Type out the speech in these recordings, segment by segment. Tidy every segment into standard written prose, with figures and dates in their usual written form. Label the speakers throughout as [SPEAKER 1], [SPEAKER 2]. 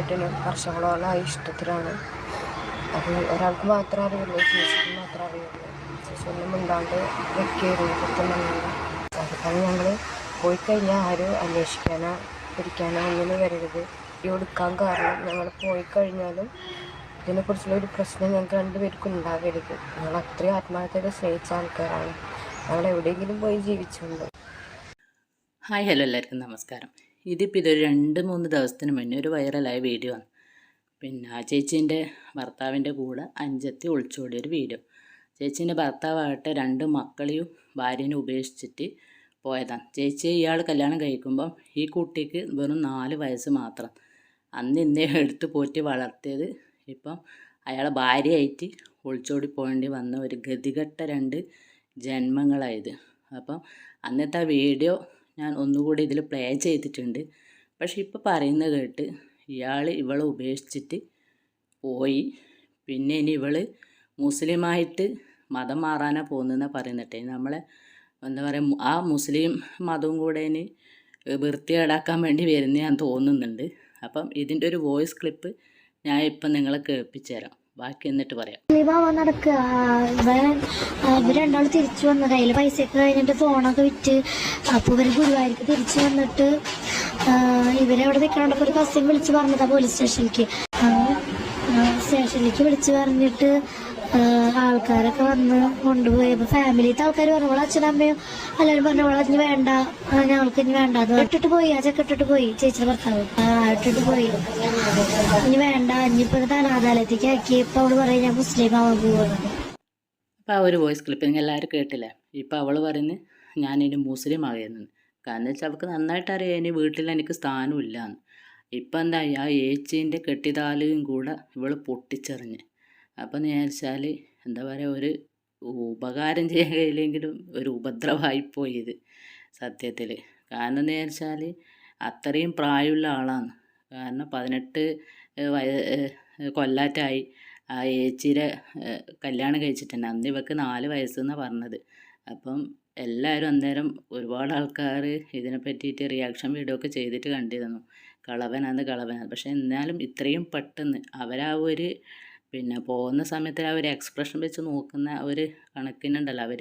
[SPEAKER 1] ഏട്ടനും വർഷങ്ങളോളമായി ഇഷ്ടത്തിലാണ്. അത് ഒരാൾക്ക് മാത്രമേ അറിയുള്ളൂ, ചേച്ചിക്ക് മാത്രമേ അറിയുള്ളൂ. ചേച്ചി ഒന്നും മിണ്ടാണ്ട് വെക്കുകയായിരുന്നു കുത്തുന്നുണ്ട്. അതിപ്പോൾ ഞങ്ങൾ പോയി കഴിഞ്ഞാൽ ആരും അന്വേഷിക്കാനോ പിടിക്കാനോ ഒന്നിനും വരരുത്. വീഡിയോ എടുക്കാൻ കാരണം ഞങ്ങൾ പോയി കഴിഞ്ഞാലും ഇതിനെക്കുറിച്ചുള്ള ഒരു പ്രശ്നം ഞങ്ങൾക്ക് രണ്ടുപേർക്കും ഉണ്ടാകരുത്. ഞങ്ങൾ അത്രയും ആത്മാർത്ഥത സ്നേഹിച്ച ആൾക്കാരാണ്. ഞങ്ങൾ എവിടെയെങ്കിലും പോയി ജീവിച്ചുണ്ട്.
[SPEAKER 2] ഹായ് ഹലോ എല്ലാവർക്കും നമസ്കാരം. ഇതൊരു 2-3 ദിവസത്തിന് മുന്നേ ഒരു വൈറലായ വീഡിയോ ആണ്. പിന്നെ ആ ചേച്ചീൻ്റെ ഭർത്താവിൻ്റെ കൂടെ അഞ്ചത്തി ഒളിച്ചോടിയൊരു വീഡിയോ. ചേച്ചീൻ്റെ ഭർത്താവാകട്ടെ 2 മക്കളെയും ഭാര്യനെ ഉപേക്ഷിച്ചിട്ട് പോയതാണ്. ഇയാൾ കല്യാണം കഴിക്കുമ്പം ഈ കുട്ടിക്ക് വെറും 4 വയസ്സ് മാത്രം. അന്ന് ഇന്നേ എടുത്ത് പോറ്റി വളർത്തിയത് ഇപ്പം അയാളെ ഭാര്യയായിട്ട് ഒളിച്ചോടി പോകേണ്ടി വന്ന ഒരു ഗതികെട്ട 2 ജന്മങ്ങളായത്. അപ്പം അന്നത്തെ ആ വീഡിയോ ഞാൻ ഒന്നുകൂടി ഇതിൽ പ്ലേ ചെയ്തിട്ടുണ്ട്. പക്ഷെ ഇപ്പോൾ പറയുന്നത് കേട്ട് ഇവളെ ഉപേക്ഷിച്ചിട്ട് പോയി. പിന്നെ ഇനി ഇവൾ മുസ്ലിമായിട്ട് മതം മാറാനാണ് പോകുന്നതെന്നാണ് പറയുന്നിട്ടെ. നമ്മളെ എന്താ പറയുക, ആ മുസ്ലിം മതവും കൂടെ ഇനി വൃത്തികേടാക്കാൻ വേണ്ടി വരുന്നതാന്ന് തോന്നുന്നുണ്ട്. അപ്പം ഇതിൻ്റെ ഒരു വോയിസ് ക്ലിപ്പ് ഞാൻ ഇപ്പം നിങ്ങളെ കേൾപ്പിച്ചു തരാം. ബാക്കി എന്നിട്ട് പറയാം.
[SPEAKER 3] നടക്കുക ഇവർ രണ്ടാൾ തിരിച്ചു വന്നു. കയ്യിൽ പൈസയൊക്കെ കഴിഞ്ഞിട്ട് ഫോണൊക്കെ വിറ്റ്. അപ്പോൾ ഇവർ ഗുരുവായൂർക്ക് തിരിച്ചു വന്നിട്ട് ഇവരവിടെ നിൽക്കണോണ്ടപ്പോൾ ഒരു കസിൻ വിളിച്ച് പറഞ്ഞതാ പോലീസ് സ്റ്റേഷനിലേക്ക് വിളിച്ച് പറഞ്ഞിട്ട് ആൾക്കാരൊക്കെ വന്ന് കൊണ്ടുപോയി. അപ്പോൾ ഫാമിലിത്തെ ആൾക്കാർ പറഞ്ഞു, അച്ഛനമ്മയും എല്ലാവരും പറഞ്ഞു, ഇനി വേണ്ട, ഞങ്ങൾക്ക് ഇനി വേണ്ട. അത് ഇട്ടിട്ട് പോയി, ആ ചെക്ക ഇട്ടിട്ട് പോയി, ചേച്ചിയുടെ ഭർത്താവ് ഇട്ടിട്ട് പോയി. ഇനി വേണ്ട, ഇനിയിപ്പോൾ അനാഥാലയത്തേക്ക് ആക്കി. ഇപ്പം അവള് പറയും ഞാൻ മുസ്ലിം ആവാൻ പോകുന്നത്.
[SPEAKER 2] അപ്പോൾ ആ ഒരു വോയിസ് ക്ലിപ്പ് നിങ്ങൾ എല്ലാവരും കേട്ടില്ലേ? ഇപ്പം അവൾ പറയുന്നത് ഞാനിനി മുസ്ലിം ആകുന്നു. കാരണം വെച്ചാൽ അവൾക്ക് നന്നായിട്ട് അറിയാം ഇനി വീട്ടിൽ എനിക്ക് സ്ഥാനമില്ല എന്ന്. ഇപ്പം എന്തായി, ആ ഏച്ചീൻ്റെ കെട്ടിതാലും കൂടെ ഇവൾ പൊട്ടിച്ചെറിഞ്ഞ്. അപ്പം വിചാരിച്ചാൽ എന്താ പറയുക, ഒരു ഉപകാരം ചെയ്യാൻ കഴിയില്ലെങ്കിലും ഒരു ഉപദ്രവമായിപ്പോയി ഇത് സത്യത്തിൽ. കാരണം എന്ന് വിചാരിച്ചാൽ അത്രയും പ്രായമുള്ള ആളാണ്. കാരണം 18 കൊല്ലാറ്റായി ആ ഏച്ചിയുടെ കല്യാണം കഴിച്ചിട്ടുണ്ട്. അന്ന് ഇവൾക്ക് 4 വയസ്സെന്നാണ് പറഞ്ഞത്. അപ്പം എല്ലാവരും അന്നേരം ഒരുപാട് ആൾക്കാർ ഇതിനെ പറ്റിയിട്ട് റിയാക്ഷൻ വീഡിയോ ഒക്കെ ചെയ്തിട്ട് കണ്ടിരുന്നു. കളവനാണ്. പക്ഷെ എന്നാലും ഇത്രയും പെട്ടെന്ന് അവരാ ഒരു പിന്നെ പോകുന്ന സമയത്ത് ആ ഒരു എക്സ്പ്രഷൻ വെച്ച് നോക്കുന്ന ഒരു കണക്കിനുണ്ടല്ലോ, അവർ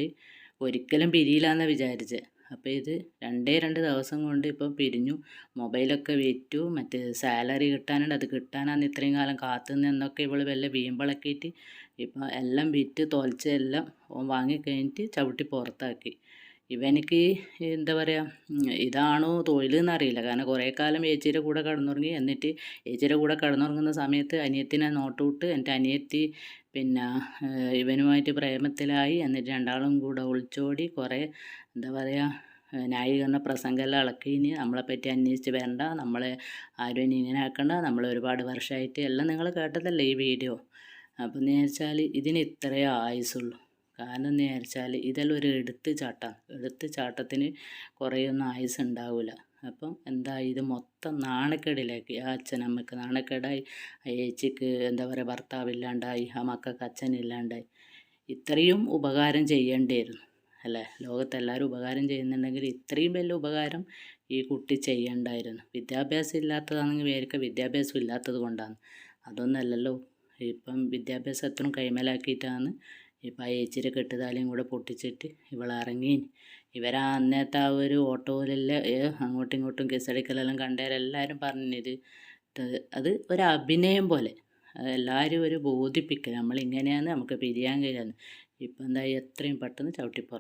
[SPEAKER 2] ഒരിക്കലും പിരിയില്ലാന്ന് വിചാരിച്ചത്. അപ്പോൾ ഇത് 2 ദിവസം കൊണ്ട് ഇപ്പം പിരിഞ്ഞു. മൊബൈലൊക്കെ വിറ്റു. മറ്റേ സാലറി കിട്ടാനുണ്ട്, അത് കിട്ടാനാണ് ഇത്രയും കാലം കാത്തുനിന്നൊക്കെ ഇവൾ വല്ല വീമ്പളക്കിയിട്ട് ഇപ്പം എല്ലാം വിറ്റ് തോൽച്ച് എല്ലാം വാങ്ങിക്കഴിഞ്ഞിട്ട് ചവിട്ടി പുറത്താക്കി. ഇവനിക്ക് എന്താ പറയുക, ഇതാണോ തൊഴിലെന്നറിയില്ല. കാരണം കുറേ കാലം ഏച്ചിയുടെ കൂടെ കിടന്നുറങ്ങി. എന്നിട്ട് ഏച്ചിയുടെ കൂടെ കിടന്നുറങ്ങുന്ന സമയത്ത് അനിയത്തിനെ നോട്ടുവിട്ട് എൻ്റെ അനിയത്തി പിന്നെ ഇവനുമായിട്ട് പ്രേമത്തിലായി. എന്നിട്ട് രണ്ടാളും കൂടെ ഒളിച്ചോടി കുറേ എന്താ പറയുക ന്യായീകരണ പ്രസംഗമെല്ലാം ഇളക്കിനി. നമ്മളെപ്പറ്റി അന്വേഷിച്ച് വരണ്ട, നമ്മളെ ആരും ഇനി ഇങ്ങനെ ആക്കണ്ട, നമ്മൾ ഒരുപാട് വർഷമായിട്ട് എല്ലാം നിങ്ങൾ കേട്ടതല്ലേ ഈ വീഡിയോ. അപ്പം എന്ന് വിചാരിച്ചാൽ ഇതിന് ഇത്രയേ ആയുസുള്ളൂ. കാരണം എന്ന് വിചാരിച്ചാൽ ഇതെല്ലാം ഒരു എടുത്തുചാട്ടത്തിന് കുറേയൊന്നും ആയുസ് ഉണ്ടാവില്ല. അപ്പം എന്താ, ഇത് മൊത്തം നാണക്കേടിലാക്കി. ആ അച്ഛനമ്മക്ക് നാണക്കേടായി, ആ ഏച്ചിക്ക് എന്താ പറയുക ഭർത്താവില്ലാണ്ടായി, ആ മക്കൾക്ക് അച്ഛനില്ലാണ്ടായി. ഇത്രയും ഉപകാരം ചെയ്യേണ്ടിയിരുന്നു അല്ലേ? ലോകത്തെല്ലാവരും ഉപകാരം ചെയ്യുന്നുണ്ടെങ്കിൽ ഇത്രയും വലിയ ഉപകാരം ഈ കുട്ടി ചെയ്യണ്ടായിരുന്നു. വിദ്യാഭ്യാസം ഇല്ലാത്തതാണെങ്കിൽ വിചാരിക്കുക വിദ്യാഭ്യാസം ഇല്ലാത്തത് കൊണ്ടാണ്. അതൊന്നല്ലല്ലോ. ഇപ്പം വിദ്യാഭ്യാസം എത്രയും കൈമലാക്കിയിട്ടാണ് ഇപ്പം ആ ഏച്ചിയുടെ കെട്ടുതാലിയും കൂടെ പൊട്ടിച്ചിട്ട് ഇവളിറങ്ങി. ഇവരാ അന്നത്തെ ആ ഒരു ഓട്ടോയിലെല്ലാം അങ്ങോട്ടും ഇങ്ങോട്ടും കേസടിക്കലെല്ലാം കണ്ടവരെല്ലാവരും പറഞ്ഞത് അത് ഒരു അഭിനയം പോലെ. എല്ലാവരും ഒരു ബോധിപ്പിക്കൽ, നമ്മളിങ്ങനെയാണ്, നമുക്ക് പിരിയാൻ കഴിയാന്ന്. ഇപ്പം എന്താ എത്രയും പെട്ടെന്ന് ചവിട്ടിപ്പുറത്ത്.